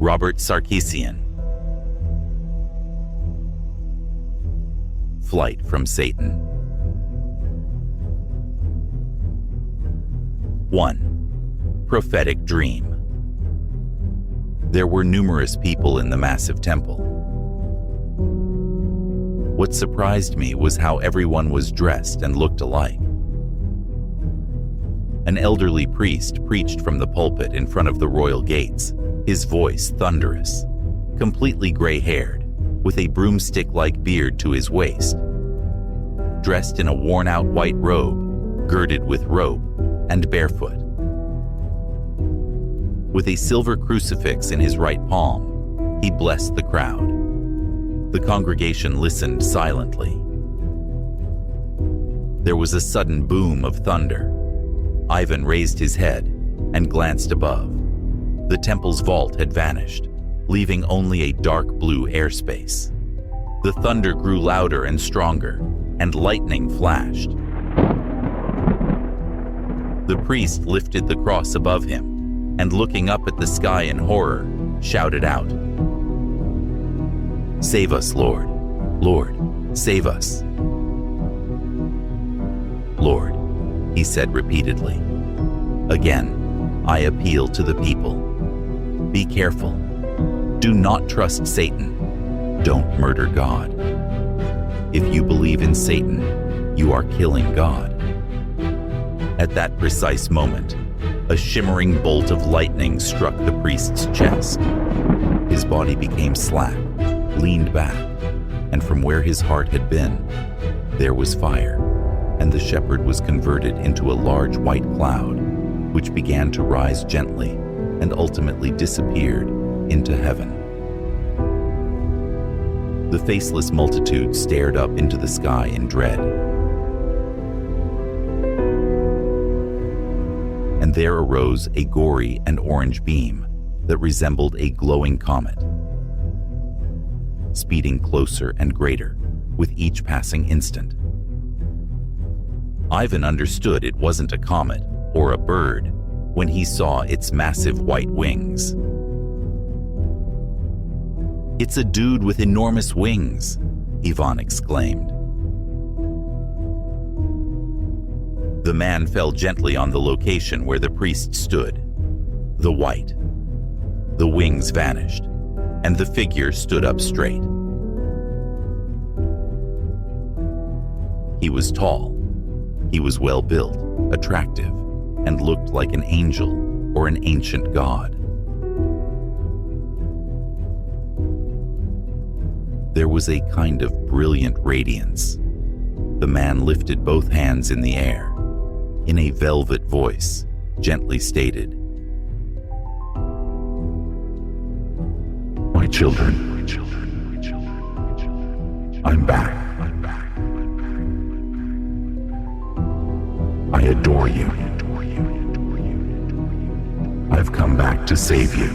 Robert Sarkisian. Flight from Satan. 1. Prophetic dream. There were numerous people in the massive temple. What surprised me was how everyone was dressed and looked alike. An elderly priest preached from the pulpit in front of the royal gates, his voice thunderous, completely gray-haired, with a broomstick-like beard to his waist. Dressed in a worn-out white robe, girded with rope, and barefoot. With a silver crucifix in his right palm, he blessed the crowd. The congregation listened silently. There was a sudden boom of thunder. Ivan raised his head and glanced above. The temple's vault had vanished, leaving only a dark blue airspace. The thunder grew louder and stronger, and lightning flashed. The priest lifted the cross above him, and looking up at the sky in horror, shouted out, "Save us, Lord! Lord, save us!" "Lord," he said repeatedly. "Again, I appeal to the people. Be careful. Do not trust Satan. Don't murder God. If you believe in Satan, you are killing God." At that precise moment, a shimmering bolt of lightning struck the priest's chest. His body became slack, leaned back, and from where his heart had been, there was fire, and the shepherd was converted into a large white cloud, which began to rise gently and ultimately disappeared into heaven. The faceless multitude stared up into the sky in dread. And there arose a gory and orange beam that resembled a glowing comet, speeding closer and greater with each passing instant. Ivan understood it wasn't a comet or a bird when he saw its massive white wings. "It's a dude with enormous wings," Ivan exclaimed. The man fell gently on the location where the priest stood. The white. The wings vanished, and the figure stood up straight. He was tall. He was well-built, attractive, and looked like an angel or an ancient god. There was a kind of brilliant radiance. The man lifted both hands in the air. In a velvet voice, gently stated, My children, I'm back. I adore you. I've come back to save you.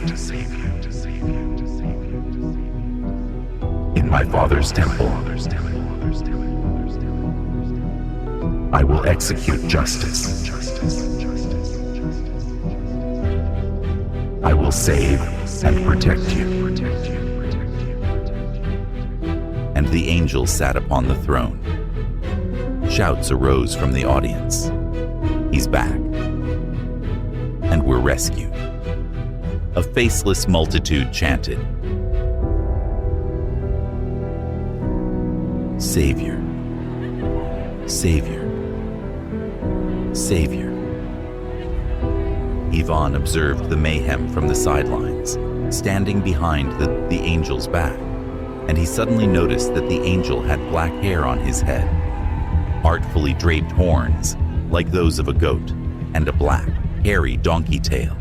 In my Father's temple, I will execute justice. I will save and protect you. And the angel sat upon the throne. Shouts arose from the audience. He's back. And we're rescued. A faceless multitude chanted, Savior, Savior, Savior. Ivan observed the mayhem from the sidelines, standing behind the angel's back, and he suddenly noticed that the angel had black hair on his head, artfully draped horns like those of a goat, and a black, hairy donkey tail.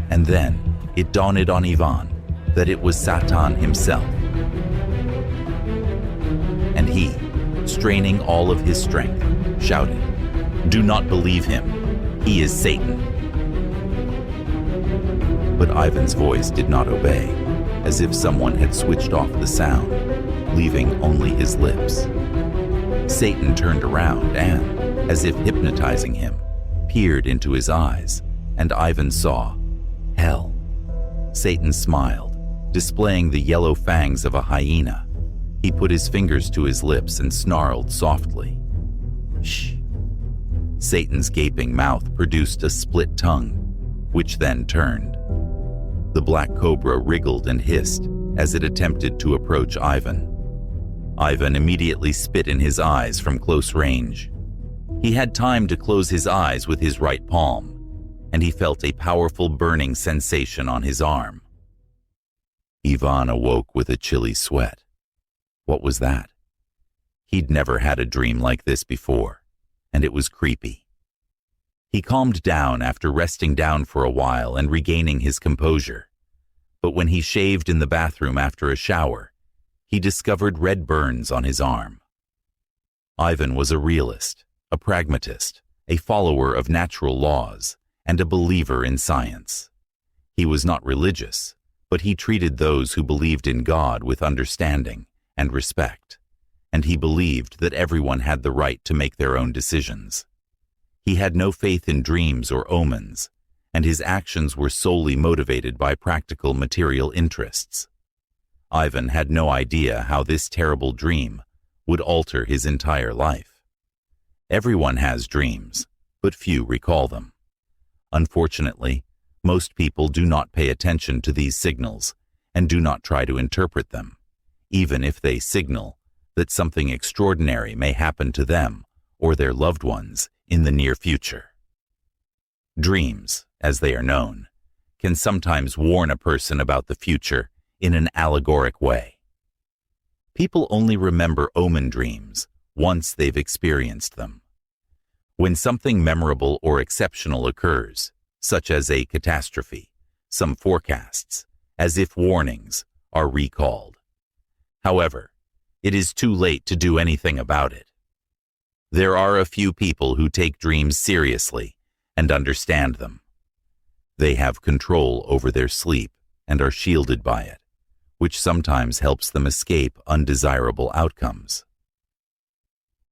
And then it dawned on Ivan that it was Satan himself. And he, straining all of his strength, shouted, "Do not believe him. He is Satan." But Ivan's voice did not obey, as if someone had switched off the sound, leaving only his lips. Satan turned around and, as if hypnotizing him, peered into his eyes, and Ivan saw hell. Satan smiled, displaying the yellow fangs of a hyena. He put his fingers to his lips and snarled softly. Shh. Satan's gaping mouth produced a split tongue, which then turned. The black cobra wriggled and hissed as it attempted to approach Ivan. Ivan immediately spit in his eyes from close range. He had time to close his eyes with his right palm, and he felt a powerful burning sensation on his arm. Ivan awoke with a chilly sweat. What was that? He'd never had a dream like this before, and it was creepy. He calmed down after resting down for a while and regaining his composure. But when he shaved in the bathroom after a shower, he discovered red burns on his arm. Ivan was a realist, a pragmatist, a follower of natural laws, and a believer in science. He was not religious, but he treated those who believed in God with understanding and respect, and he believed that everyone had the right to make their own decisions. He had no faith in dreams or omens, and his actions were solely motivated by practical material interests. Ivan had no idea how this terrible dream would alter his entire life. Everyone has dreams, but few recall them. Unfortunately, most people do not pay attention to these signals and do not try to interpret them, even if they signal that something extraordinary may happen to them or their loved ones in the near future. Dreams, as they are known, can sometimes warn a person about the future in an allegoric way. People only remember omen dreams once they've experienced them. When something memorable or exceptional occurs, such as a catastrophe, some forecasts, as if warnings, are recalled. However, it is too late to do anything about it. There are a few people who take dreams seriously and understand them. They have control over their sleep and are shielded by it, which sometimes helps them escape undesirable outcomes.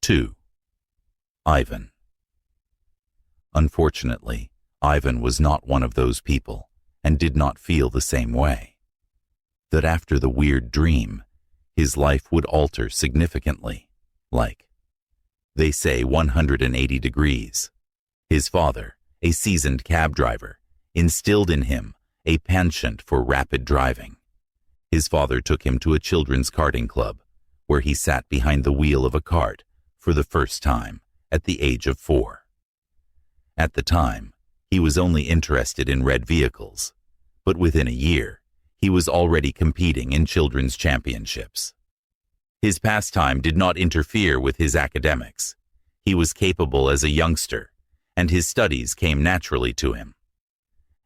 2. Ivan. Unfortunately, Ivan was not one of those people and did not feel the same way. That after the weird dream, his life would alter significantly, like, they say 180 degrees. His father, a seasoned cab driver, instilled in him a penchant for rapid driving. His father took him to a children's karting club, where he sat behind the wheel of a cart for the first time at the age of 4. At the time, he was only interested in red vehicles, but within a year, he was already competing in children's championships. His pastime did not interfere with his academics. He was capable as a youngster, and his studies came naturally to him.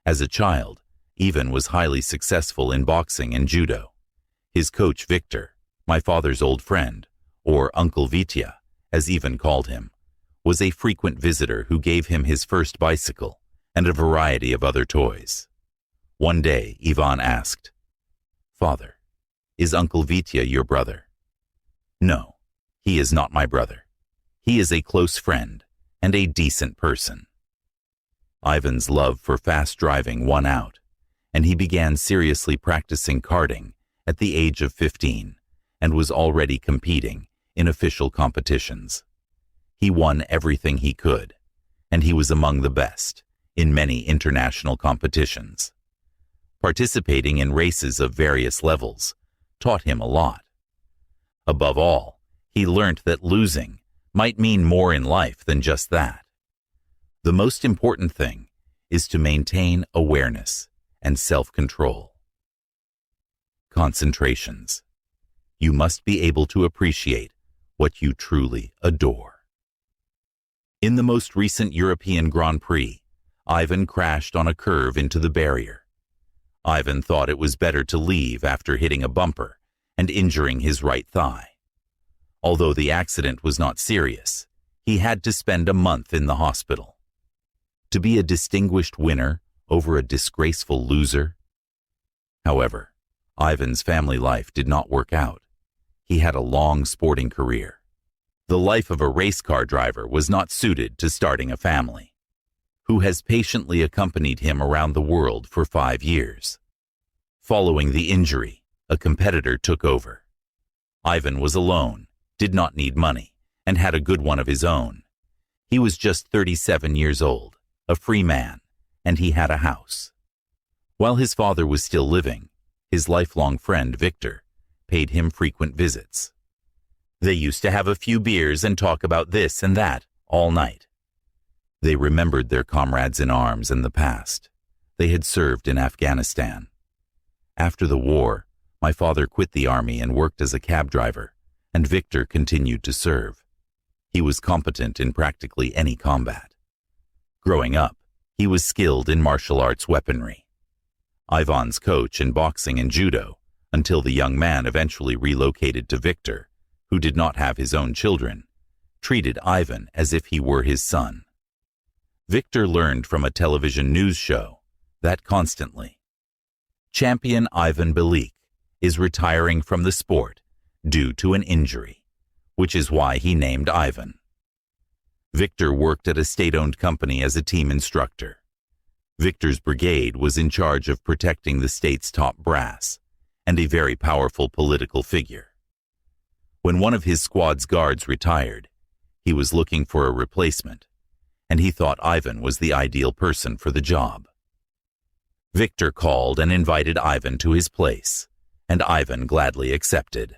As a child, Ivan was highly successful in boxing and judo. His coach Viktor, my father's old friend, or Uncle Vita, as Ivan called him, was a frequent visitor who gave him his first bicycle and a variety of other toys. One day, Ivan asked, "Father, is Uncle Vita your brother?" "No, he is not my brother. He is a close friend and a decent person." Ivan's love for fast driving won out, and he began seriously practicing karting at the age of 15 and was already competing in official competitions. He won everything he could, and he was among the best in many international competitions. Participating in races of various levels taught him a lot. Above all, he learnt that losing might mean more in life than just that. The most important thing is to maintain awareness and self-control. Concentrations. You must be able to appreciate what you truly adore. In the most recent European Grand Prix, Ivan crashed on a curve into the barrier. Ivan thought it was better to leave after hitting a bumper and injuring his right thigh. Although the accident was not serious, he had to spend a month in the hospital. To be a distinguished winner over a disgraceful loser? However, Ivan's family life did not work out. He had a long sporting career. The life of a race car driver was not suited to starting a family. Who has patiently accompanied him around the world for 5 years. Following the injury, a competitor took over. Ivan was alone, did not need money, and had a good one of his own. He was just 37 years old, a free man, and he had a house. While his father was still living, his lifelong friend Viktor paid him frequent visits. They used to have a few beers and talk about this and that all night. They remembered their comrades in arms and the past. They had served in Afghanistan. After the war, my father quit the army and worked as a cab driver, and Viktor continued to serve. He was competent in practically any combat. Growing up, he was skilled in martial arts weaponry. Ivan's coach in boxing and judo, until the young man eventually relocated to Viktor, who did not have his own children, treated Ivan as if he were his son. Viktor learned from a television news show that constantly. Champion Ivan Belykh is retiring from the sport due to an injury, which is why he named Ivan. Viktor worked at a state-owned company as a team instructor. Viktor's brigade was in charge of protecting the state's top brass and a very powerful political figure. When one of his squad's guards retired, he was looking for a replacement, and he thought Ivan was the ideal person for the job. Viktor called and invited Ivan to his place, and Ivan gladly accepted.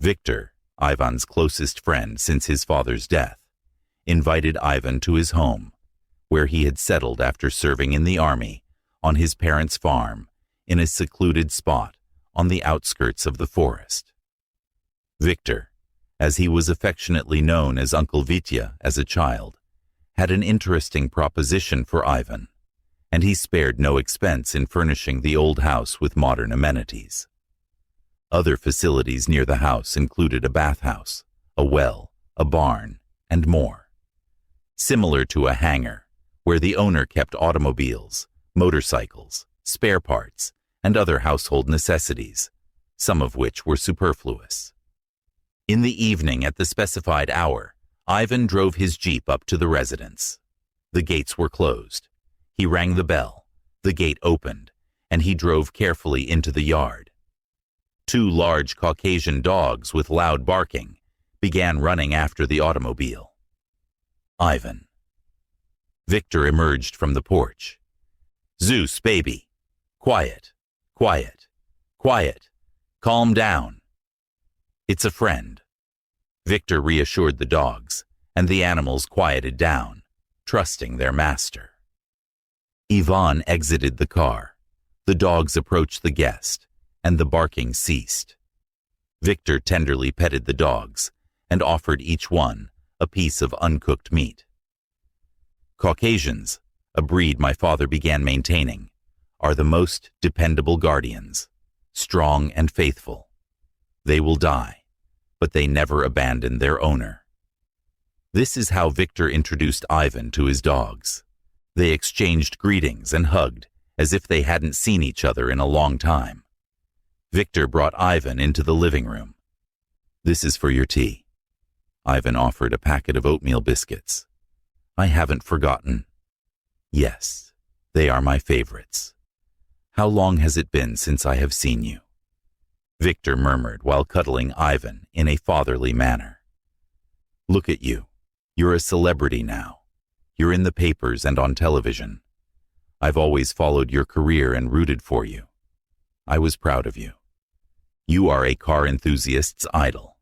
Viktor, Ivan's closest friend since his father's death, invited Ivan to his home, where he had settled after serving in the army on his parents' farm in a secluded spot on the outskirts of the forest. Viktor, as he was affectionately known as Uncle Vita as a child, had an interesting proposition for Ivan, and he spared no expense in furnishing the old house with modern amenities. Other facilities near the house included a bathhouse, a well, a barn, and more. Similar to a hangar, where the owner kept automobiles, motorcycles, spare parts, and other household necessities, some of which were superfluous. In the evening at the specified hour, Ivan drove his jeep up to the residence. The gates were closed. He rang the bell, the gate opened, and he drove carefully into the yard. Two large Caucasian dogs with loud barking began running after the automobile. Ivan. Viktor emerged from the porch. "Zeus, baby. Quiet, quiet, quiet. Calm down. It's a friend." Viktor reassured the dogs, and the animals quieted down, trusting their master. Ivan exited the car. The dogs approached the guest, and the barking ceased. Viktor tenderly petted the dogs and offered each one a piece of uncooked meat. Caucasians, a breed my father began maintaining, are the most dependable guardians, strong and faithful. They will die, but they never abandon their owner. This is how Viktor introduced Ivan to his dogs. They exchanged greetings and hugged as if they hadn't seen each other in a long time. Viktor brought Ivan into the living room. "This is for your tea." Ivan offered a packet of oatmeal biscuits. "I haven't forgotten." "Yes, they are my favorites. How long has it been since I have seen you?" Viktor murmured while cuddling Ivan in a fatherly manner. "Look at you. You're a celebrity now. You're in the papers and on television. I've always followed your career and rooted for you. I was proud of you. You are a car enthusiast's idol.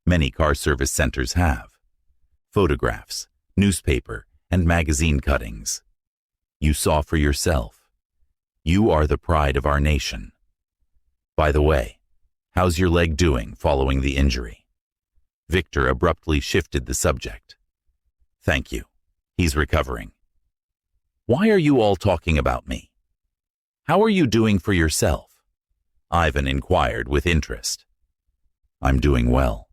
Many car service centers have. Photographs, newspaper, and magazine cuttings. You saw for yourself. You are the pride of our nation. By the way, how's your leg doing following the injury?" Viktor abruptly shifted the subject. "Thank you. He's recovering." "Why are you all talking about me? How are you doing for yourself?" Ivan inquired with interest. "I'm doing well.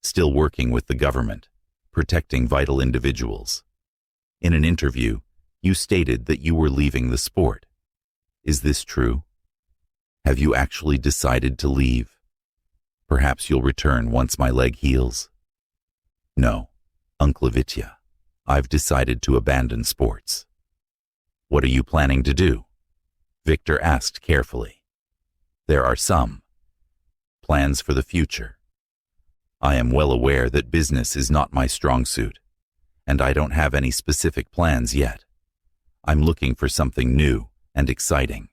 Still working with the government, protecting vital individuals. In an interview, you stated that you were leaving the sport. Is this true? Have you actually decided to leave? Perhaps you'll return once my leg heals?" "No, Uncle Vita. I've decided to abandon sports." "What are you planning to do?" Viktor asked carefully. There are some. Plans for the future. I am well aware that business is not my strong suit, and I don't have any specific plans yet. I'm looking for something new and exciting.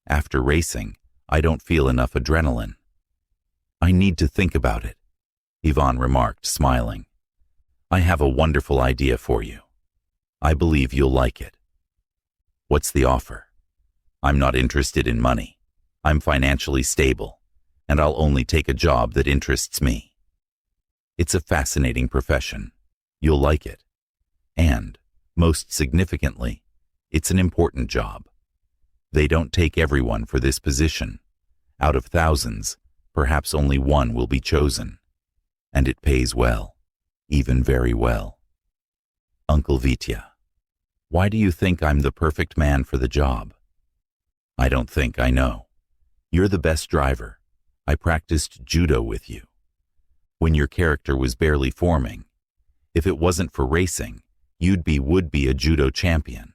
After racing, I don't feel enough adrenaline. I need to think about it, Ivan remarked, smiling. I have a wonderful idea for you. I believe you'll like it. What's the offer? I'm not interested in money. I'm financially stable, and I'll only take a job that interests me. It's a fascinating profession. You'll like it. And, most significantly, it's an important job. They don't take everyone for this position. Out of thousands, perhaps only one will be chosen. And it pays well, even very well. Uncle Vita, why do you think I'm the perfect man for the job? I don't think I know. You're the best driver. I practiced judo with you. When your character was barely forming, if it wasn't for racing, would be a judo champion.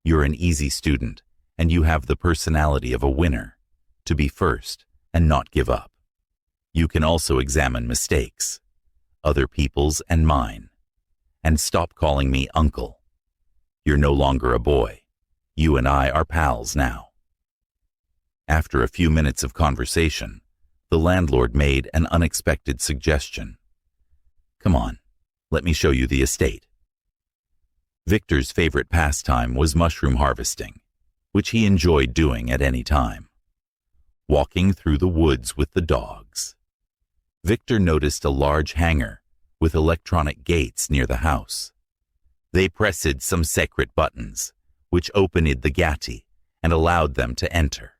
You're an easy student, and you have the personality of a winner, to be first and not give up. You can also examine mistakes, other people's and mine, and stop calling me uncle. You're no longer a boy. You and I are pals now. After a few minutes of conversation, the landlord made an unexpected suggestion. Come on, let me show you the estate. Viktor's favorite pastime was mushroom harvesting, which he enjoyed doing at any time. Walking through the woods with the dogs, Viktor noticed a large hangar with electronic gates near the house. They pressed some secret buttons, which opened the gate and allowed them to enter.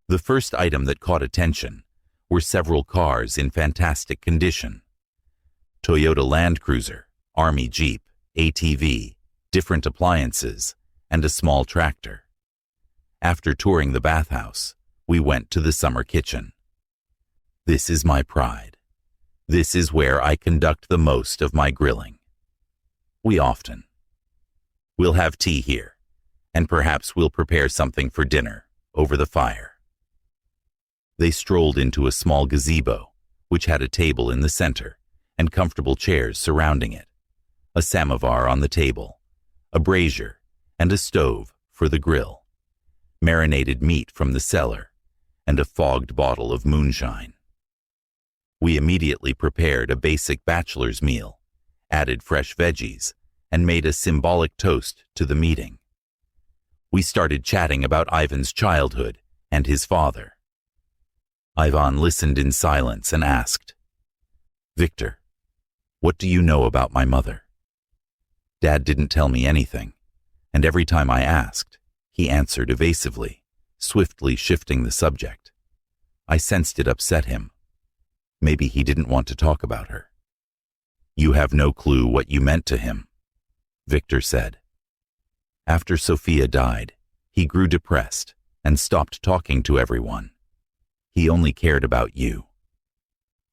The first item that caught attention were several cars in fantastic condition. Toyota Land Cruiser, Army Jeep, ATV, different appliances, and a small tractor. After touring the bathhouse, we went to the summer kitchen. This is my pride. This is where I conduct the most of my grilling. We often. We'll have tea here, and perhaps we'll prepare something for dinner over the fire. They strolled into a small gazebo, which had a table in the center and comfortable chairs surrounding it, a samovar on the table, a brazier, and a stove for the grill, marinated meat from the cellar, and a fogged bottle of moonshine. We immediately prepared a basic bachelor's meal, added fresh veggies, and made a symbolic toast to the meeting. We started chatting about Ivan's childhood and his father. Ivan listened in silence and asked, Viktor, what do you know about my mother? Dad didn't tell me anything, and every time I asked, he answered evasively, swiftly shifting the subject. I sensed it upset him. Maybe he didn't want to talk about her. You have no clue what you meant to him, Viktor said. After Sophia died, he grew depressed and stopped talking to everyone. He only cared about you.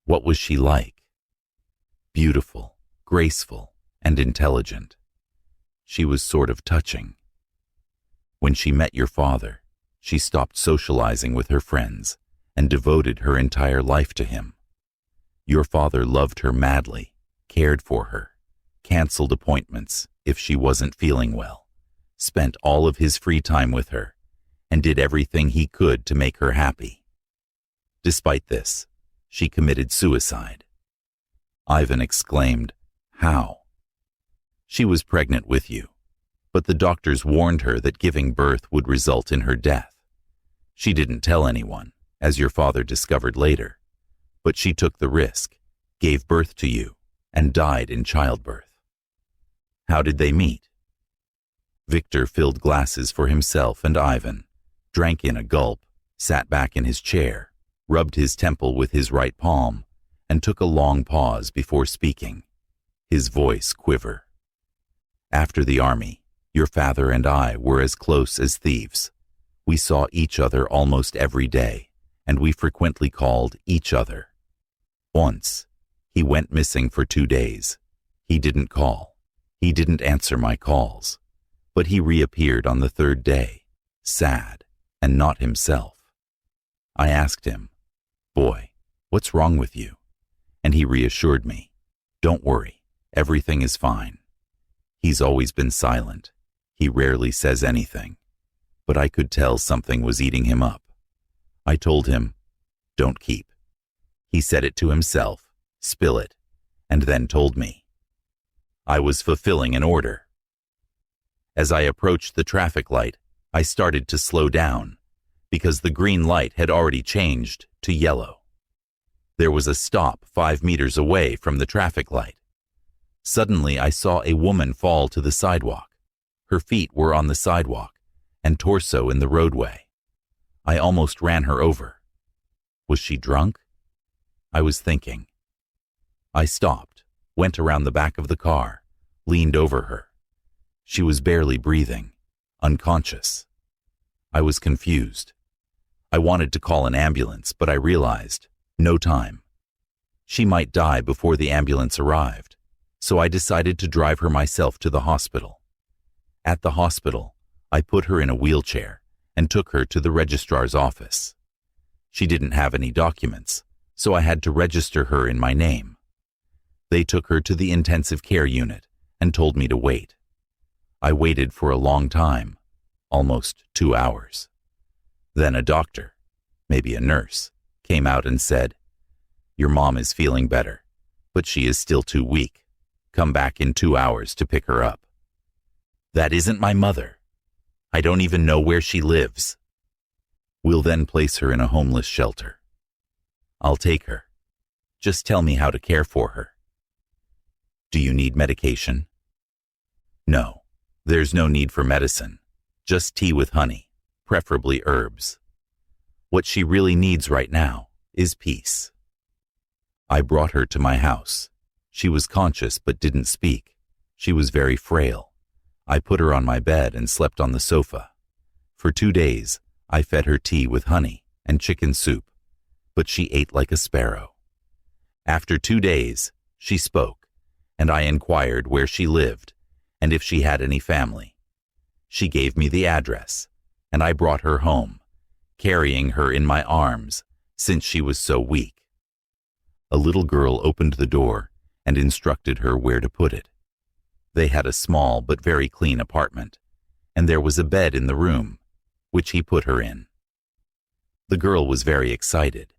What was she like? Beautiful, graceful, and intelligent. She was sort of touching. When she met your father, she stopped socializing with her friends and devoted her entire life to him. Your father loved her madly, cared for her, canceled appointments if she wasn't feeling well, spent all of his free time with her, and did everything he could to make her happy. Despite this, she committed suicide. Ivan exclaimed, How? She was pregnant with you, but the doctors warned her that giving birth would result in her death. She didn't tell anyone, as your father discovered later, but she took the risk, gave birth to you, and died in childbirth. How did they meet? Viktor filled glasses for himself and Ivan, drank in a gulp, sat back in his chair, rubbed his temple with his right palm, and took a long pause before speaking, his voice quiver. After the army, your father and I were as close as thieves. We saw each other almost every day, and we frequently called each other. Once, he went missing for 2 days. He didn't call. He didn't answer my calls. But he reappeared on the 3rd day, sad, and not himself. I asked him, "Boy, what's wrong with you?" And he reassured me, "Don't worry, everything is fine." He's always been silent. He rarely says anything, but I could tell something was eating him up. I told him, "Don't keep." He said it to himself, "Spill it," and then told me. I was fulfilling an order. As I approached the traffic light, I started to slow down, because the green light had already changed to yellow. There was a stop 5 meters away from the traffic light. Suddenly, I saw a woman fall to the sidewalk. Her feet were on the sidewalk, and torso in the roadway. I almost ran her over. Was she drunk? I was thinking. I stopped, went around the back of the car, leaned over her. She was barely breathing, unconscious. I was confused. I wanted to call an ambulance, but I realized, no time. She might die before the ambulance arrived, so I decided to drive her myself to the hospital. At the hospital, I put her in a wheelchair and took her to the registrar's office. She didn't have any documents, so I had to register her in my name. They took her to the intensive care unit and told me to wait. I waited for a long time, almost 2 hours. Then a doctor, maybe a nurse, came out and said, "Your mom is feeling better, but she is still too weak. Come back in 2 hours to pick her up." That isn't my mother. I don't even know where she lives. We'll then place her in a homeless shelter. I'll take her. Just tell me how to care for her. Do you need medication? No, there's no need for medicine. Just tea with honey, preferably herbs. What she really needs right now is peace. I brought her to my house. She was conscious but didn't speak. She was very frail. I put her on my bed and slept on the sofa. For 2 days, I fed her tea with honey and chicken soup, but she ate like a sparrow. After 2 days, she spoke, and I inquired where she lived and if she had any family. She gave me the address, and I brought her home, carrying her in my arms since she was so weak. A little girl opened the door and instructed her where to put it. They had a small but very clean apartment, and there was a bed in the room, which he put her in. The girl was very excited,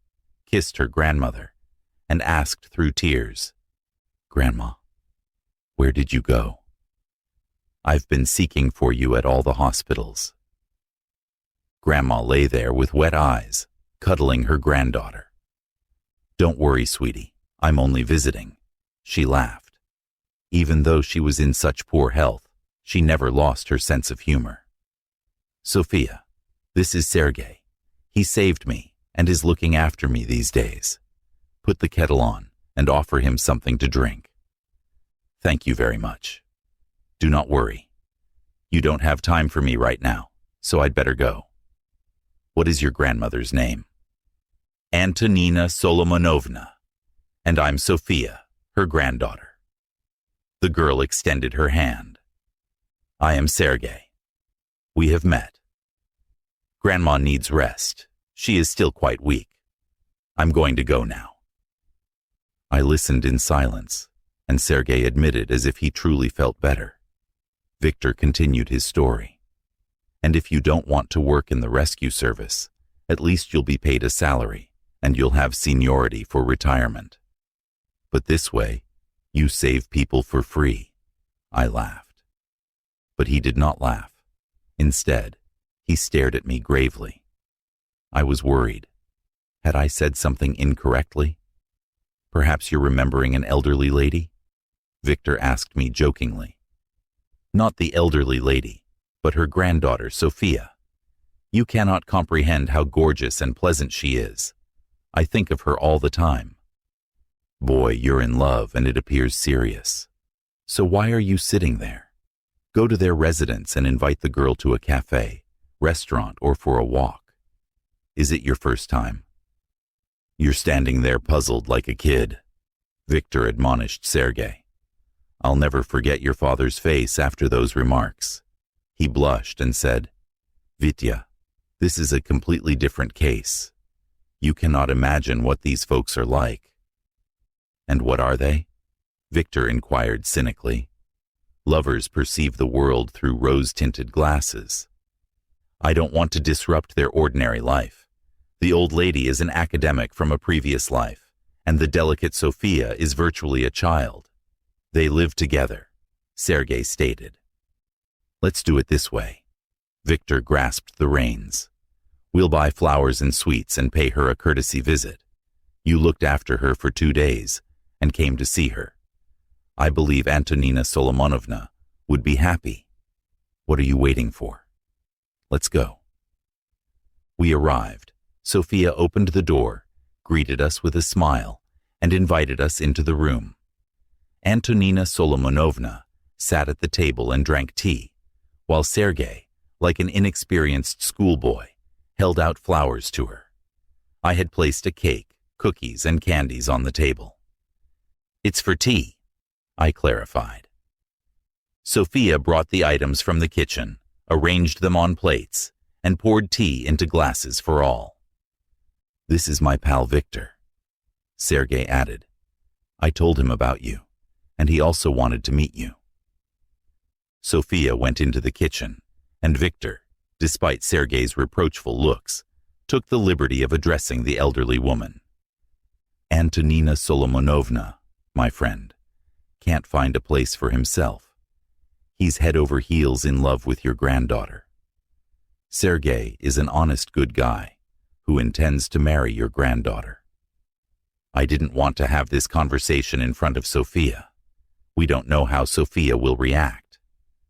kissed her grandmother, and asked through tears, "Grandma, where did you go? I've been seeking for you at all the hospitals." Grandma lay there with wet eyes, cuddling her granddaughter. "Don't worry, sweetie, I'm only visiting," she laughed. Even though she was in such poor health, she never lost her sense of humor. "Sophia, this is Sergei. He saved me and is looking after me these days. Put the kettle on and offer him something to drink." "Thank you very much. Do not worry. You don't have time for me right now, so I'd better go. What is your grandmother's name?" "Antonina Solomonovna, and I'm Sophia, her granddaughter." The girl extended her hand. "I am Sergei. We have met. Grandma needs rest. She is still quite weak. I'm going to go now." I listened in silence, and Sergei admitted as if he truly felt better. Viktor continued his story. "And if you don't want to work in the rescue service, at least you'll be paid a salary, and you'll have seniority for retirement. But this way, you save people for free." I laughed. But he did not laugh. Instead, he stared at me gravely. I was worried. Had I said something incorrectly? "Perhaps you're remembering an elderly lady?" Viktor asked me jokingly. "Not the elderly lady, but her granddaughter, Sophia. You cannot comprehend how gorgeous and pleasant she is. I think of her all the time." "Boy, you're in love and it appears serious. So why are you sitting there? Go to their residence and invite the girl to a cafe, restaurant, or for a walk. Is it your first time?" "You're standing there puzzled like a kid," Viktor admonished Sergei. "I'll never forget your father's face after those remarks. He blushed and said, Vita, this is a completely different case. You cannot imagine what these folks are like. And what are they? Viktor inquired cynically. Lovers perceive the world through rose-tinted glasses. I don't want to disrupt their ordinary life. The old lady is an academic from a previous life, and the delicate Sophia is virtually a child. They live together, Sergei stated. Let's do it this way. Viktor grasped the reins. We'll buy flowers and sweets and pay her a courtesy visit. You looked after her for 2 days and came to see her. I believe Antonina Solomonovna would be happy. What are you waiting for? Let's go. We arrived. Sophia opened the door, greeted us with a smile, and invited us into the room. Antonina Solomonovna sat at the table and drank tea, while Sergei, like an inexperienced schoolboy, held out flowers to her. I had placed a cake, cookies, and candies on the table. It's for tea, I clarified. Sophia brought the items from the kitchen, arranged them on plates, and poured tea into glasses for all. This is my pal Viktor, Sergei added. I told him about you, and he also wanted to meet you. Sophia went into the kitchen, and Viktor, despite Sergei's reproachful looks, took the liberty of addressing the elderly woman. Antonina Solomonovna, my friend, can't find a place for himself. He's head over heels in love with your granddaughter. Sergei is an honest, good guy who intends to marry your granddaughter. I didn't want to have this conversation in front of Sophia. We don't know how Sophia will react.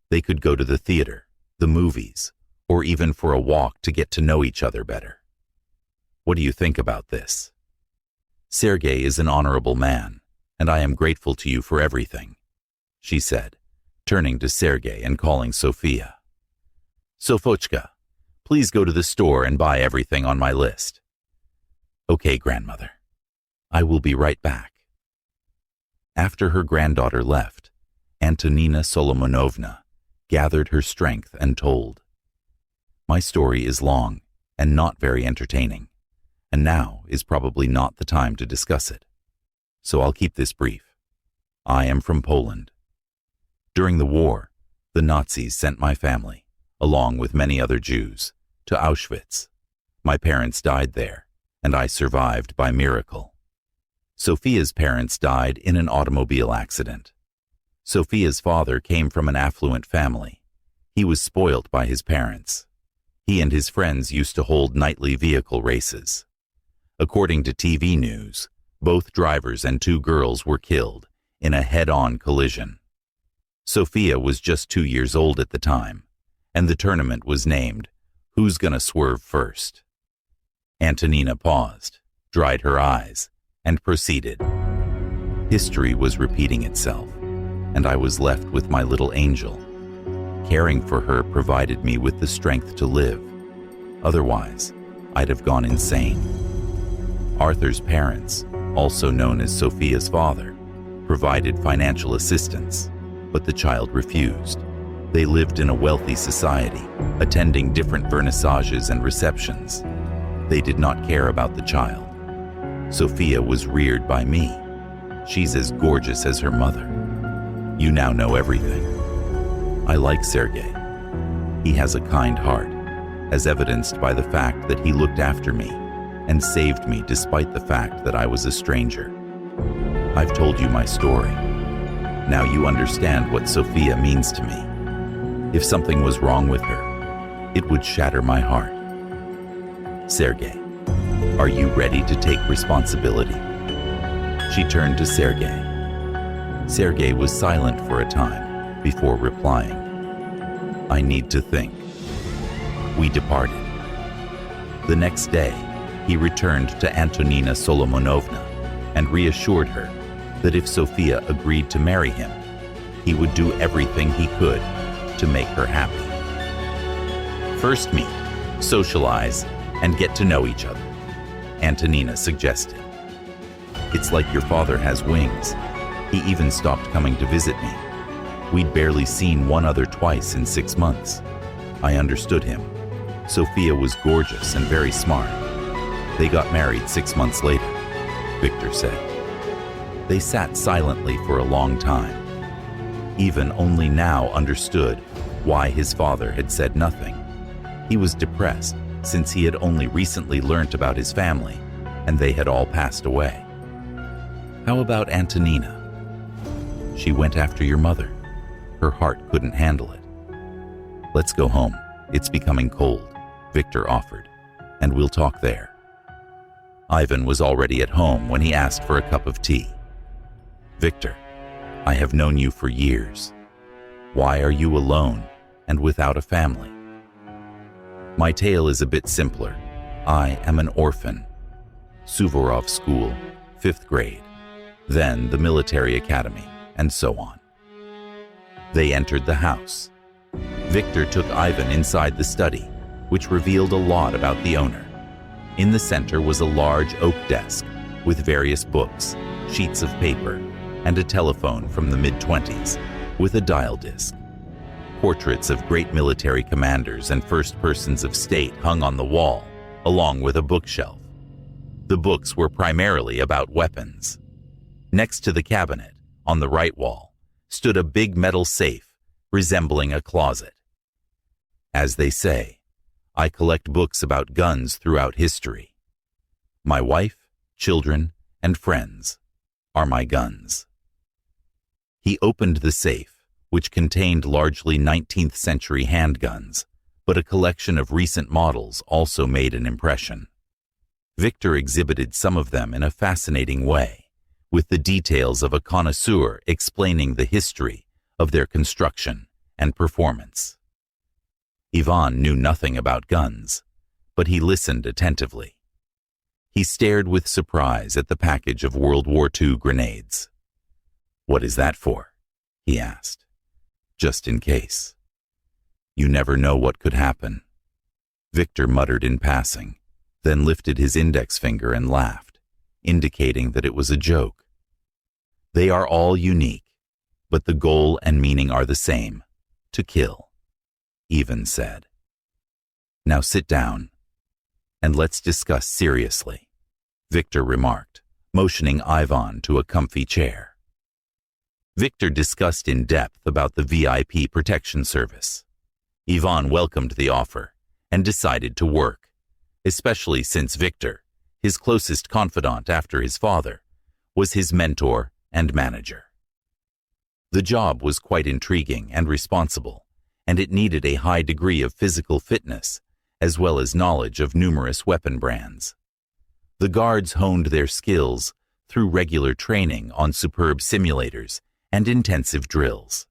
They could go to the theater, the movies, or even for a walk to get to know each other better. What do you think about this? Sergei is an honorable man, and I am grateful to you for everything, she said, turning to Sergei and calling Sophia. Sofochka, please go to the store and buy everything on my list. Okay, grandmother. I will be right back. After her granddaughter left, Antonina Solomonovna gathered her strength and told. My story is long and not very entertaining, and now is probably not the time to discuss it. So I'll keep this brief. I am from Poland. During the war, the Nazis sent my family, along with many other Jews, to Auschwitz. My parents died there, and I survived by miracle. Sophia's parents died in an automobile accident. Sophia's father came from an affluent family. He was spoiled by his parents. He and his friends used to hold nightly vehicle races. According to TV news, both drivers and 2 girls were killed in a head-on collision. Sophia was just 2 years old at the time, and the tournament was named Who's Gonna Swerve First? Antonina paused, dried her eyes, and proceeded. History was repeating itself, and I was left with my little angel. Caring for her provided me with the strength to live. Otherwise, I'd have gone insane. Arthur's parents, also known as Sophia's father, provided financial assistance, but the child refused. They lived in a wealthy society, attending different vernissages and receptions. They did not care about the child. Sophia was reared by me. She's as gorgeous as her mother. You now know everything. I like Sergei. He has a kind heart, as evidenced by the fact that he looked after me and saved me despite the fact that I was a stranger. I've told you my story. Now you understand what Sophia means to me. If something was wrong with her, it would shatter my heart. Sergei, are you ready to take responsibility? She turned to Sergei. Sergei was silent for a time before replying. I need to think. We departed. The next day, he returned to Antonina Solomonovna and reassured her that if Sophia agreed to marry him, he would do everything he could to make her happy. First meet, socialize, and get to know each other, Antonina suggested. It's like your father has wings. He even stopped coming to visit me. We'd barely seen one other twice in 6 months. I understood him. Sophia was gorgeous and very smart. They got married 6 months later, Viktor said. They sat silently for a long time. Ivan only now understood why his father had said nothing. He was depressed since he had only recently learnt about his family, and they had all passed away. How about Antonina? She went after your mother. Her heart couldn't handle it. Let's go home. It's becoming cold, Viktor offered, and we'll talk there. Ivan was already at home when he asked for a cup of tea. Viktor, I have known you for years. Why are you alone and without a family? My tale is a bit simpler. I am an orphan. Suvorov School, 5th grade, then the military academy, and so on. They entered the house. Viktor took Ivan inside the study, which revealed a lot about the owner. In the center was a large oak desk with various books, sheets of paper, and a telephone from the mid-20s with a dial disc. Portraits of great military commanders and first persons of state hung on the wall, along with a bookshelf. The books were primarily about weapons. Next to the cabinet, on the right wall, stood a big metal safe resembling a closet. As they say, I collect books about guns throughout history. My wife, children, and friends are my guns. He opened the safe, which contained largely 19th century handguns, but a collection of recent models also made an impression. Viktor exhibited some of them in a fascinating way, with the details of a connoisseur explaining the history of their construction and performance. Ivan knew nothing about guns, but he listened attentively. He stared with surprise at the package of World War II grenades. What is that for? He asked. Just in case. You never know what could happen. Viktor muttered in passing, then lifted his index finger and laughed, indicating that it was a joke. They are all unique, but the goal and meaning are the same, to kill, Ivan said. Now sit down, and let's discuss seriously, Viktor remarked, motioning Ivan to a comfy chair. Viktor discussed in depth about the VIP protection service. Ivan welcomed the offer and decided to work, especially since Viktor, his closest confidant after his father, was his mentor and manager. The job was quite intriguing and responsible, and it needed a high degree of physical fitness as well as knowledge of numerous weapon brands. The guards honed their skills through regular training on superb simulators and intensive drills.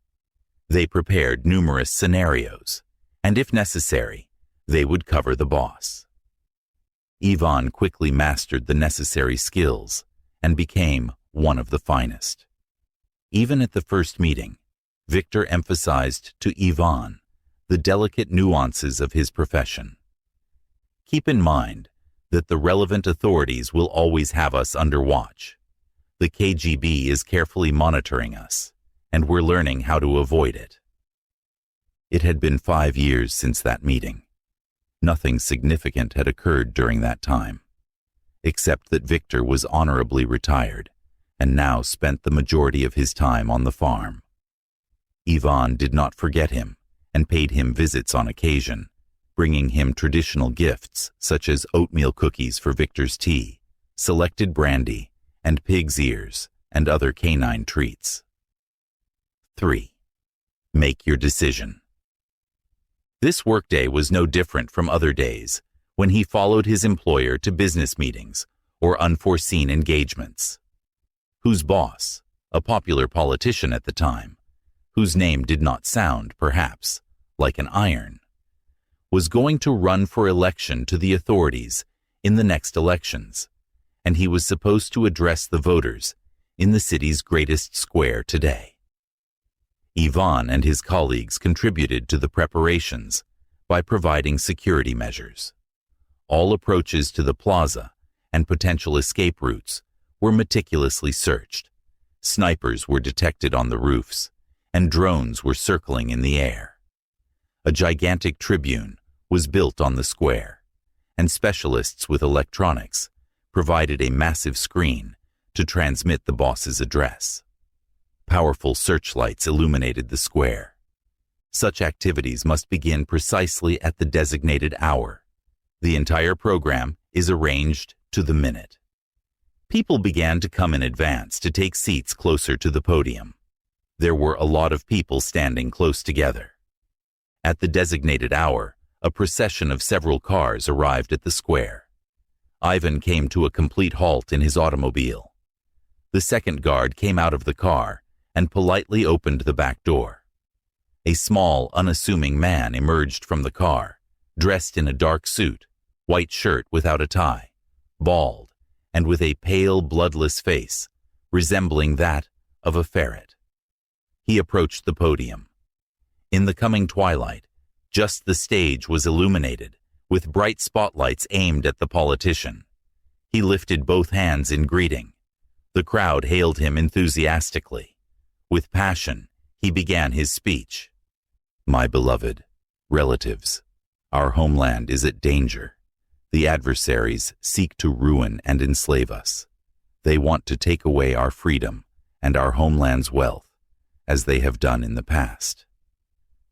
They prepared numerous scenarios, and if necessary, they would cover the boss. Ivan quickly mastered the necessary skills and became one of the finest. Even at the first meeting, Viktor emphasized to Ivan the delicate nuances of his profession. Keep in mind that the relevant authorities will always have us under watch. The KGB is carefully monitoring us, and we're learning how to avoid it. It had been 5 years since that meeting. Nothing significant had occurred during that time, except that Viktor was honorably retired and now spent the majority of his time on the farm. Ivan did not forget him and paid him visits on occasion, bringing him traditional gifts such as oatmeal cookies for Viktor's tea, selected brandy, and pig's ears, and other canine treats. 3. Make your decision. This workday was no different from other days when he followed his employer to business meetings or unforeseen engagements. Whose boss, a popular politician at the time, whose name did not sound, perhaps, like an iron, was going to run for election to the authorities in the next elections, and he was supposed to address the voters in the city's greatest square today. Ivan and his colleagues contributed to the preparations by providing security measures. All approaches to the plaza and potential escape routes were meticulously searched. Snipers were detected on the roofs, and drones were circling in the air. A gigantic tribune was built on the square, and specialists with electronics provided a massive screen to transmit the boss's address. Powerful searchlights illuminated the square. Such activities must begin precisely at the designated hour. The entire program is arranged to the minute. People began to come in advance to take seats closer to the podium. There were a lot of people standing close together. At the designated hour, a procession of several cars arrived at the square. Ivan came to a complete halt in his automobile. The second guard came out of the car and politely opened the back door. A small, unassuming man emerged from the car, dressed in a dark suit, white shirt without a tie, bald, and with a pale, bloodless face, resembling that of a ferret. He approached the podium. In the coming twilight, just the stage was illuminated, with bright spotlights aimed at the politician. He lifted both hands in greeting. The crowd hailed him enthusiastically. With passion, he began his speech. "My beloved relatives, our homeland is at danger. The adversaries seek to ruin and enslave us. They want to take away our freedom and our homeland's wealth, as they have done in the past."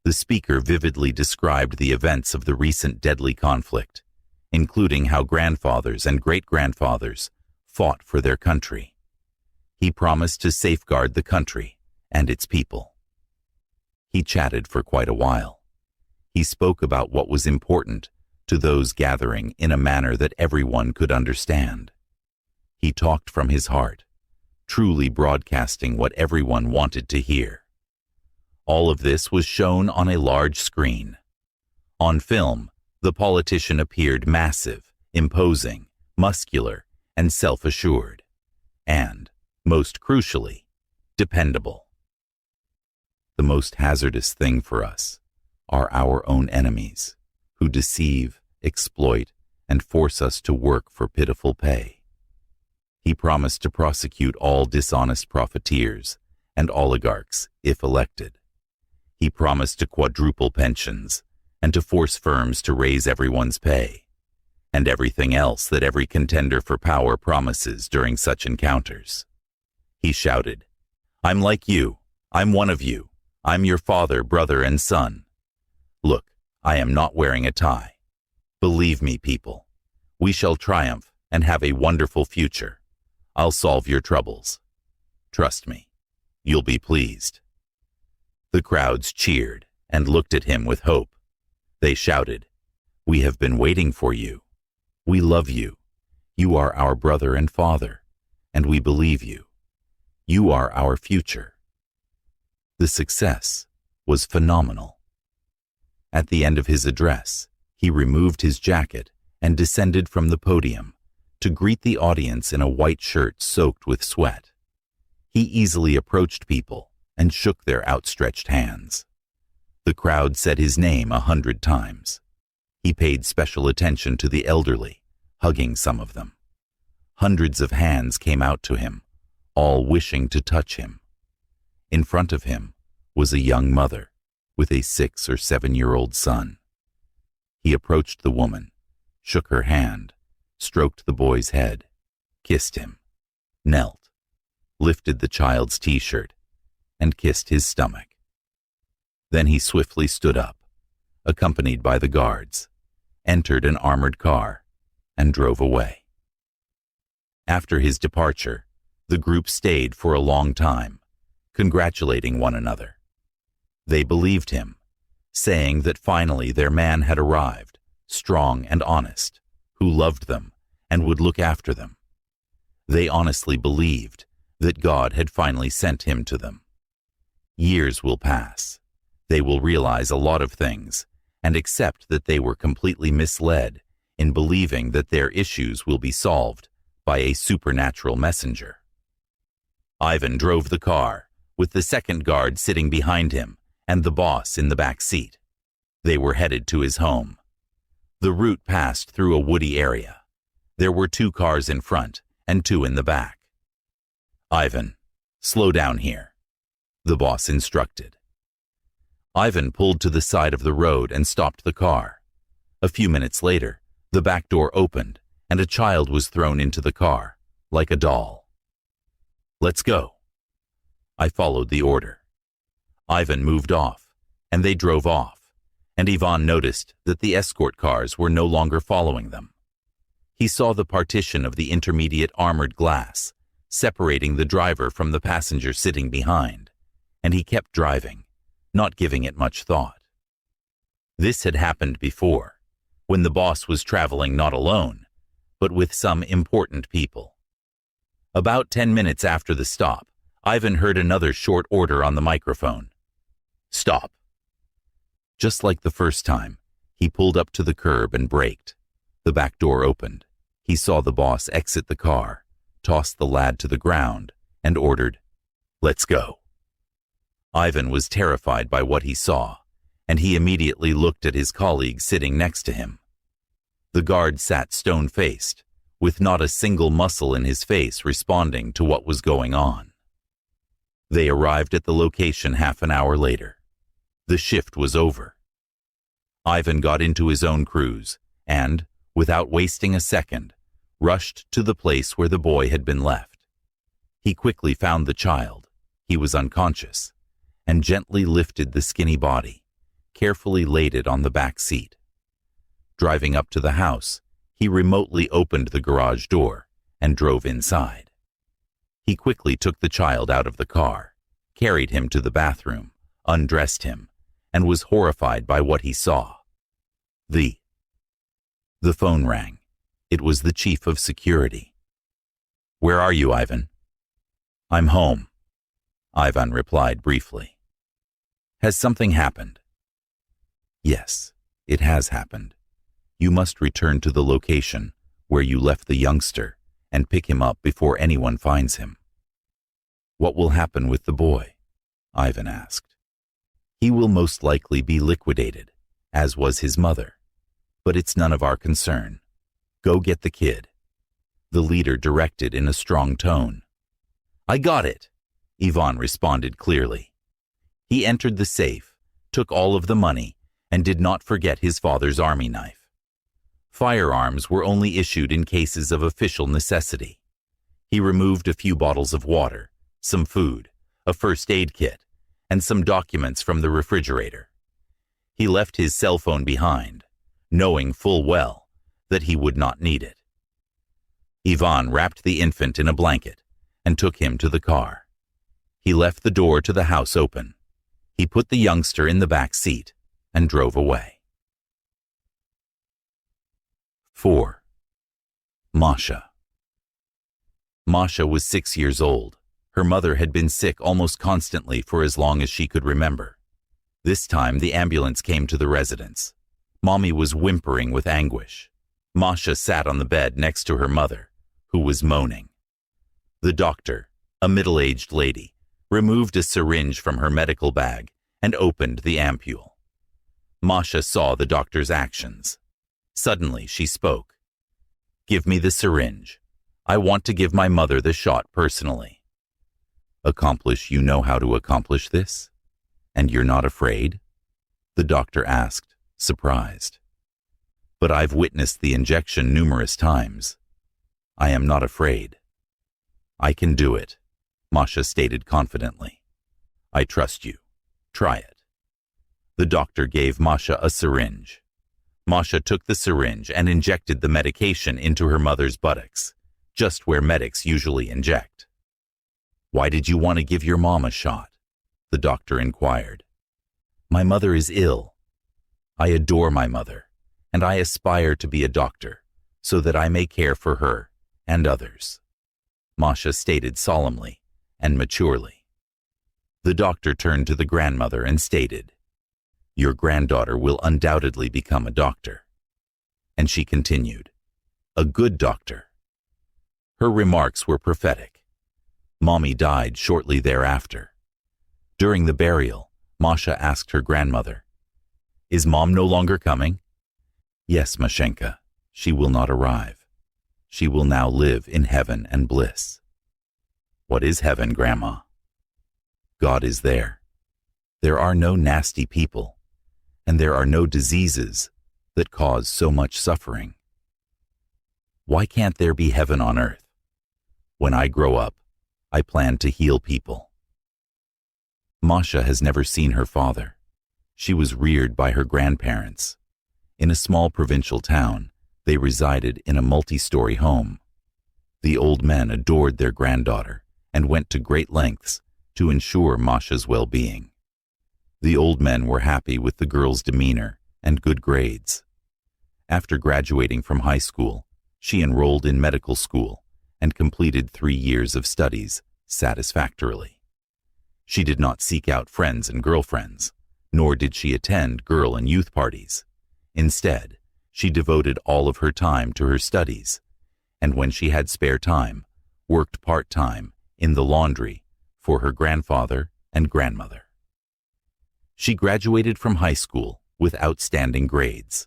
The speaker vividly described the events of the recent deadly conflict, including how grandfathers and great-grandfathers fought for their country. He promised to safeguard the country and its people. He chatted for quite a while. He spoke about what was important to those gathering in a manner that everyone could understand. He talked from his heart, truly broadcasting what everyone wanted to hear. All of this was shown on a large screen. On film, the politician appeared massive, imposing, muscular, and self-assured, and, most crucially, dependable. The most hazardous thing for us are our own enemies, who deceive, exploit, and force us to work for pitiful pay. He promised to prosecute all dishonest profiteers and oligarchs if elected. He promised to quadruple pensions and to force firms to raise everyone's pay, and everything else that every contender for power promises during such encounters. He shouted, "I'm like you. I'm one of you. I'm your father, brother, and son. Look, I am not wearing a tie. Believe me, people. We shall triumph and have a wonderful future. I'll solve your troubles. Trust me. You'll be pleased." The crowds cheered and looked at him with hope. They shouted, "We have been waiting for you. We love you. You are our brother and father, and we believe you. You are our future." The success was phenomenal. At the end of his address, he removed his jacket and descended from the podium to greet the audience in a white shirt soaked with sweat. He easily approached people and shook their outstretched hands. The crowd said his name 100 times. He paid special attention to the elderly, hugging some of them. Hundreds of hands came out to him, all wishing to touch him. In front of him was a young mother with a 6 or 7-year-old son. He approached the woman, shook her hand, stroked the boy's head, kissed him, knelt, lifted the child's t-shirt, and kissed his stomach. Then he swiftly stood up, accompanied by the guards, entered an armored car, and drove away. After his departure, the group stayed for a long time, congratulating one another. They believed him, saying that finally their man had arrived, strong and honest, who loved them and would look after them. They honestly believed that God had finally sent him to them. Years will pass. They will realize a lot of things and accept that they were completely misled in believing that their issues will be solved by a supernatural messenger. Ivan drove the car, with the second guard sitting behind him and the boss in the back seat. They were headed to his home. The route passed through a woody area. There were 2 cars in front and 2 in the back. "Ivan, slow down here," the boss instructed. Ivan pulled to the side of the road and stopped the car. A few minutes later, the back door opened and a child was thrown into the car, like a doll. "Let's go." I followed the order. Ivan moved off, and they drove off, and Ivan noticed that the escort cars were no longer following them. He saw the partition of the intermediate armored glass, separating the driver from the passenger sitting behind, and he kept driving, not giving it much thought. This had happened before, when the boss was traveling not alone, but with some important people. About 10 minutes after the stop, Ivan heard another short order on the microphone. "Stop." Just like the first time, he pulled up to the curb and braked. The back door opened. He saw the boss exit the car, tossed the lad to the ground, and ordered, "Let's go." Ivan was terrified by what he saw, and he immediately looked at his colleague sitting next to him. The guard sat stone-faced, with not a single muscle in his face responding to what was going on. They arrived at the location half an hour later. The shift was over. Ivan got into his own cruise and, without wasting a second, rushed to the place where the boy had been left. He quickly found the child. He was unconscious, and gently lifted the skinny body, carefully laid it on the back seat. Driving up to the house, he remotely opened the garage door and drove inside. He quickly took the child out of the car, carried him to the bathroom, undressed him, and was horrified by what he saw. The phone rang. It was the chief of security. "Where are you, Ivan?" "I'm home," Ivan replied briefly. "Has something happened?" "Yes, it has happened. You must return to the location where you left the youngster and pick him up before anyone finds him." "What will happen with the boy?" Ivan asked. "He will most likely be liquidated, as was his mother. But it's none of our concern. Go get the kid," the leader directed in a strong tone. "I got it," Ivan responded clearly. He entered the safe, took all of the money, and did not forget his father's army knife. Firearms were only issued in cases of official necessity. He removed a few bottles of water, some food, a first aid kit, and some documents from the refrigerator. He left his cell phone behind, knowing full well that he would not need it. Ivan wrapped the infant in a blanket and took him to the car. He left the door to the house open. He put the youngster in the back seat and drove away. 4. Masha. Masha was 6 years old. Her mother had been sick almost constantly for as long as she could remember. This time the ambulance came to the residence. Mommy was whimpering with anguish. Masha sat on the bed next to her mother, who was moaning. The doctor, a middle-aged lady, removed a syringe from her medical bag and opened the ampule. Masha saw the doctor's actions. Suddenly she spoke. "Give me the syringe. I want to give my mother the shot personally." You know how to accomplish this? And you're not afraid?" the doctor asked, surprised. "But I've witnessed the injection numerous times. I am not afraid." "I can do it," Masha stated confidently. "I trust you. Try it." The doctor gave Masha a syringe. Masha took the syringe and injected the medication into her mother's buttocks, just where medics usually inject. "Why did you want to give your mom a shot?" the doctor inquired. "My mother is ill. I adore my mother, and I aspire to be a doctor so that I may care for her and others," Masha stated solemnly and maturely. The doctor turned to the grandmother and stated, "Your granddaughter will undoubtedly become a doctor." And she continued, "A good doctor." Her remarks were prophetic. Mommy died shortly thereafter. During the burial, Masha asked her grandmother, "Is Mom no longer coming?" "Yes, Mashenka, she will not arrive. She will now live in heaven and bliss." "What is heaven, Grandma?" "God is there. There are no nasty people, and there are no diseases that cause so much suffering? Why can't there be heaven on earth? When I grow up, I plan to heal people. Masha has never seen her father. She was reared by her grandparents. In a small provincial town, they resided in a multi-story home. The old men adored their granddaughter and went to great lengths to ensure Masha's well-being. The old men were happy with the girl's demeanor and good grades. After graduating from high school, she enrolled in medical school and completed 3 years of studies satisfactorily. She did not seek out friends and girlfriends, nor did she attend girl and youth parties. Instead, she devoted all of her time to her studies, and when she had spare time, worked part-time in the laundry for her grandfather and grandmother. She graduated from high school with outstanding grades.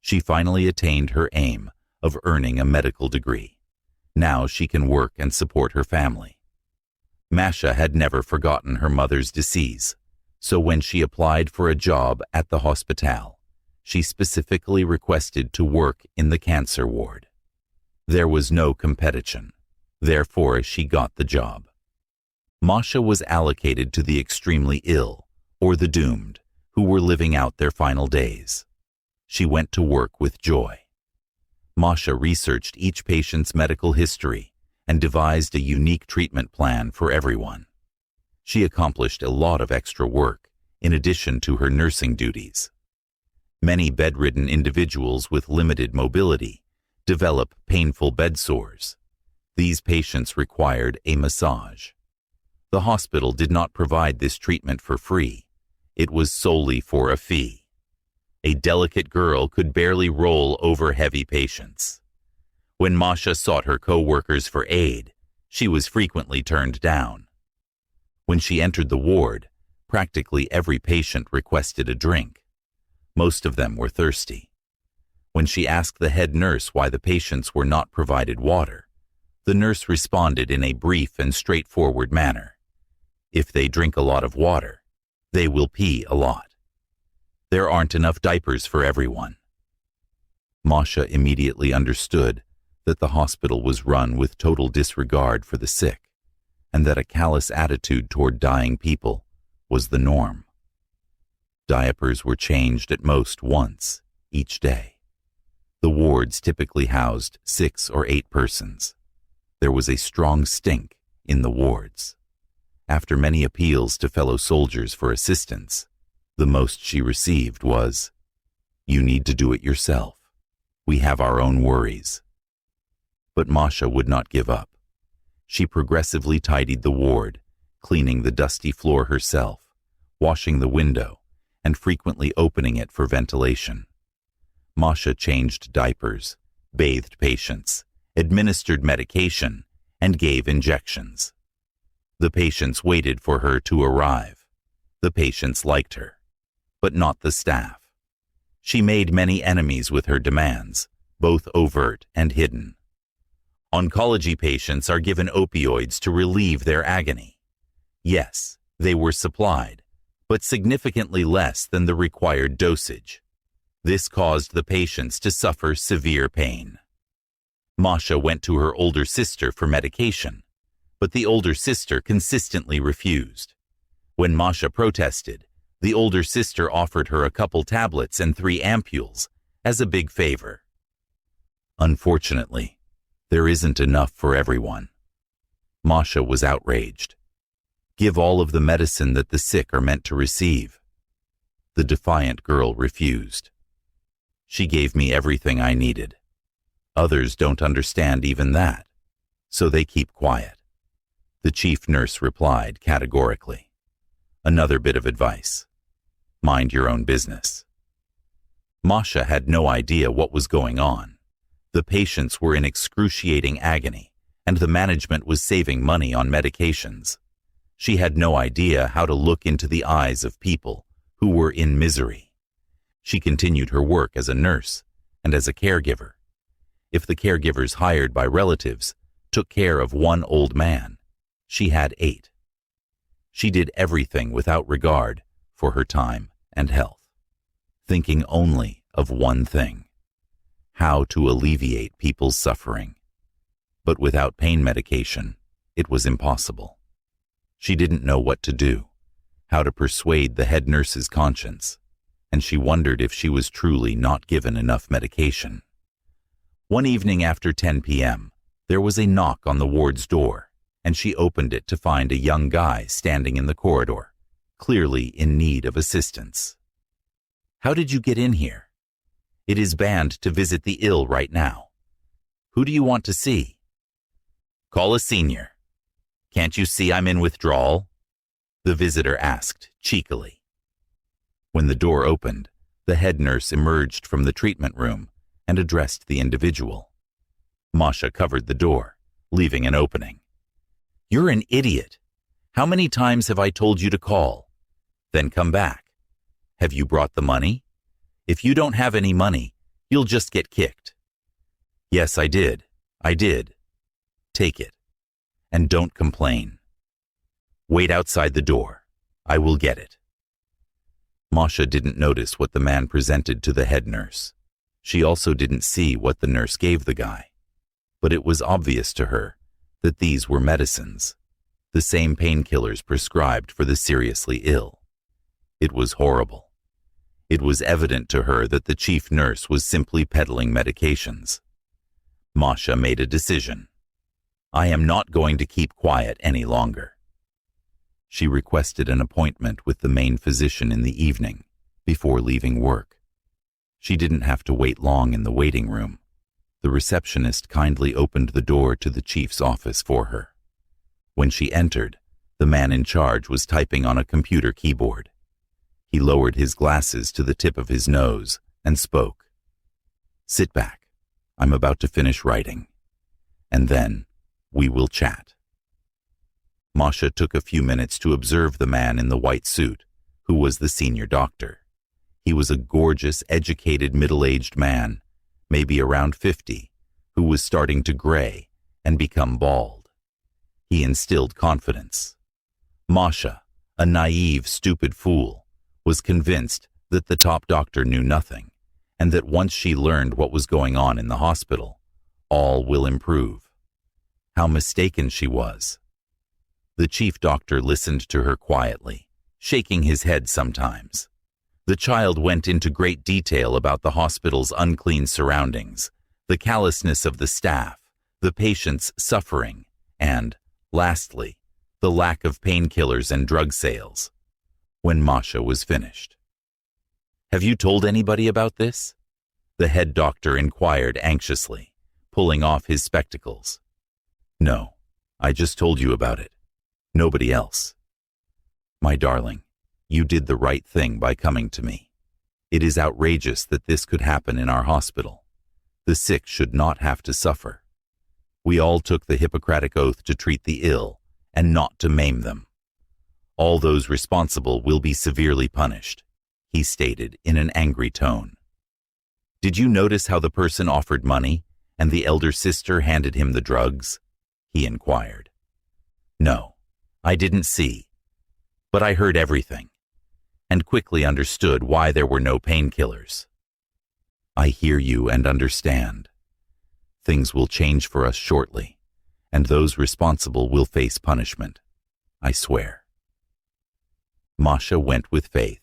She finally attained her aim of earning a medical degree. Now she can work and support her family. Masha had never forgotten her mother's disease, so when she applied for a job at the hospital, she specifically requested to work in the cancer ward. There was no competition, therefore she got the job. Masha was allocated to the extremely ill, or the doomed, who were living out their final days. She went to work with joy. Masha researched each patient's medical history and devised a unique treatment plan for everyone. She accomplished a lot of extra work in addition to her nursing duties. Many bedridden individuals with limited mobility develop painful bed sores. These patients required a massage. The hospital did not provide this treatment for free. It was solely for a fee. A delicate girl could barely roll over heavy patients. When Masha sought her co-workers for aid, she was frequently turned down. When she entered the ward, practically every patient requested a drink. Most of them were thirsty. When she asked the head nurse why the patients were not provided water, the nurse responded in a brief and straightforward manner. If they drink a lot of water, they will pee a lot. There aren't enough diapers for everyone. Masha immediately understood that the hospital was run with total disregard for the sick, and that a callous attitude toward dying people was the norm. Diapers were changed at most once each day. The wards typically housed 6 or 8 persons. There was a strong stink in the wards. After many appeals to fellow soldiers for assistance, the most she received was, "You need to do it yourself. We have our own worries." But Masha would not give up. She progressively tidied the ward, cleaning the dusty floor herself, washing the window, and frequently opening it for ventilation. Masha changed diapers, bathed patients, administered medication, and gave injections. The patients waited for her to arrive. The patients liked her, but not the staff. She made many enemies with her demands, both overt and hidden. Oncology patients are given opioids to relieve their agony. Yes, they were supplied, but significantly less than the required dosage. This caused the patients to suffer severe pain. Masha went to her older sister for medication, but the older sister consistently refused. When Masha protested, the older sister offered her a couple tablets and 3 ampules as a big favor. Unfortunately, there isn't enough for everyone. Masha was outraged. Give all of the medicine that the sick are meant to receive. The defiant girl refused. She gave me everything I needed. Others don't understand even that, so they keep quiet. The chief nurse replied categorically. Another bit of advice: mind your own business. Masha had no idea what was going on. The patients were in excruciating agony, and the management was saving money on medications. She had no idea how to look into the eyes of people who were in misery. She continued her work as a nurse and as a caregiver. If the caregivers hired by relatives took care of 1 old man, she had 8. She did everything without regard for her time and health, thinking only of one thing: how to alleviate people's suffering. But without pain medication, it was impossible. She didn't know what to do, how to persuade the head nurse's conscience, and she wondered if she was truly not given enough medication. One evening after 10 p.m., there was a knock on the ward's door, and she opened it to find a young guy standing in the corridor, clearly in need of assistance. "How did you get in here? It is banned to visit the ill right now. Who do you want to see?" "Call a senior. Can't you see I'm in withdrawal?" the visitor asked cheekily. When the door opened, the head nurse emerged from the treatment room and addressed the individual. Masha covered the door, leaving an opening. "You're an idiot. How many times have I told you to call? Then come back. Have you brought the money? If you don't have any money, you'll just get kicked." "Yes, I did. Take it. And don't complain. Wait outside the door. I will get it." Masha didn't notice what the man presented to the head nurse. She also didn't see what the nurse gave the guy. But it was obvious to her that these were medicines, the same painkillers prescribed for the seriously ill. It was horrible. It was evident to her that the chief nurse was simply peddling medications. Masha made a decision. "I am not going to keep quiet any longer." She requested an appointment with the main physician in the evening, before leaving work. She didn't have to wait long in the waiting room. The receptionist kindly opened the door to the chief's office for her. When she entered, the man in charge was typing on a computer keyboard. He lowered his glasses to the tip of his nose and spoke. "Sit back. I'm about to finish writing. And then we will chat." Masha took a few minutes to observe the man in the white suit, who was the senior doctor. He was a gorgeous, educated, middle-aged man, maybe around 50, who was starting to gray and become bald. He instilled confidence. Masha, a naive, stupid fool, was convinced that the top doctor knew nothing, and that once she learned what was going on in the hospital, all will improve. How mistaken she was. The chief doctor listened to her quietly, shaking his head sometimes. The child went into great detail about the hospital's unclean surroundings, the callousness of the staff, the patient's suffering, and, lastly, the lack of painkillers and drug sales. When Masha was finished. "Have you told anybody about this?" the head doctor inquired anxiously, pulling off his spectacles. "No, I just told you about it. Nobody else." "My darling, you did the right thing by coming to me. It is outrageous that this could happen in our hospital. The sick should not have to suffer. We all took the Hippocratic oath to treat the ill and not to maim them. All those responsible will be severely punished," he stated in an angry tone. "Did you notice how the person offered money and the elder sister handed him the drugs?" he inquired. "No, I didn't see, but I heard everything and quickly understood why there were no painkillers. I hear you and understand. Things will change for us shortly, and those responsible will face punishment. I swear." Masha went with faith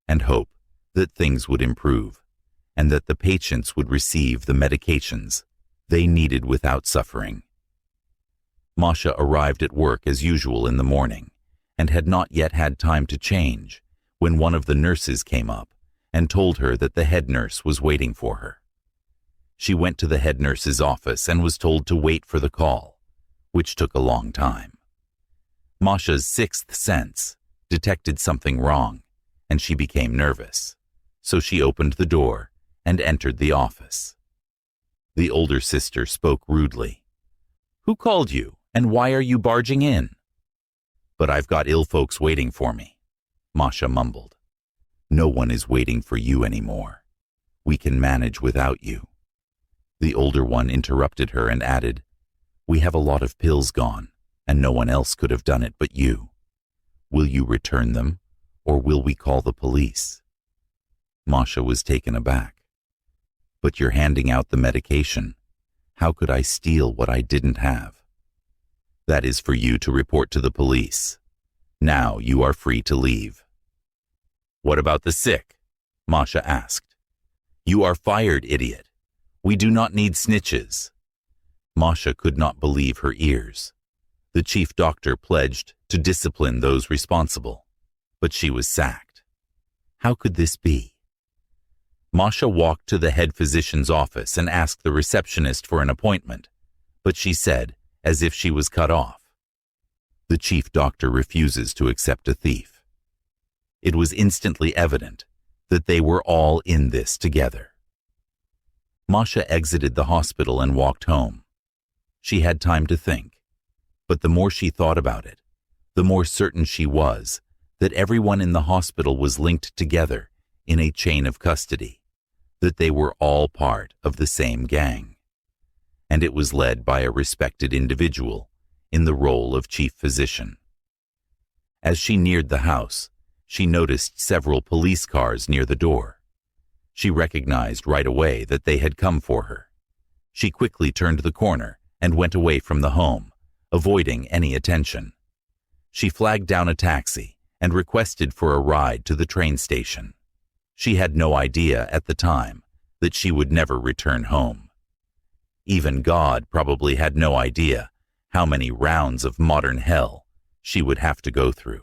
and hope that things would improve and that the patients would receive the medications they needed without suffering. Masha arrived at work as usual in the morning and had not yet had time to change when one of the nurses came up and told her that the head nurse was waiting for her. She went to the head nurse's office and was told to wait for the call, which took a long time. Masha's sixth sense detected something wrong, and she became nervous, so she opened the door and entered the office. The older sister spoke rudely. "Who called you, and why are you barging in?" "But I've got ill folks waiting for me," Masha mumbled. "No one is waiting for you anymore. We can manage without you." The older one interrupted her and added, "We have a lot of pills gone, and no one else could have done it but you. Will you return them, or will we call the police?" Masha was taken aback. But you're handing out the medication. How could I steal what I didn't have? That is for you to report to the police. Now you are free to leave. What about the sick? Masha asked. You are fired, idiot. We do not need snitches. Masha could not believe her ears. The chief doctor pledged to discipline those responsible, but she was sacked. How could this be? Masha walked to the head physician's office and asked the receptionist for an appointment, but she said, as if she was cut off, the chief doctor refuses to accept a thief. It was instantly evident that they were all in this together. Masha exited the hospital and walked home. She had time to think, but the more she thought about it, the more certain she was that everyone in the hospital was linked together in a chain of custody, that they were all part of the same gang. And it was led by a respected individual in the role of chief physician. As she neared the house, she noticed several police cars near the door. She recognized right away that they had come for her. She quickly turned the corner and went away from the home, avoiding any attention. She flagged down a taxi and requested for a ride to the train station. She had no idea at the time that she would never return home. Even God probably had no idea how many rounds of modern hell she would have to go through.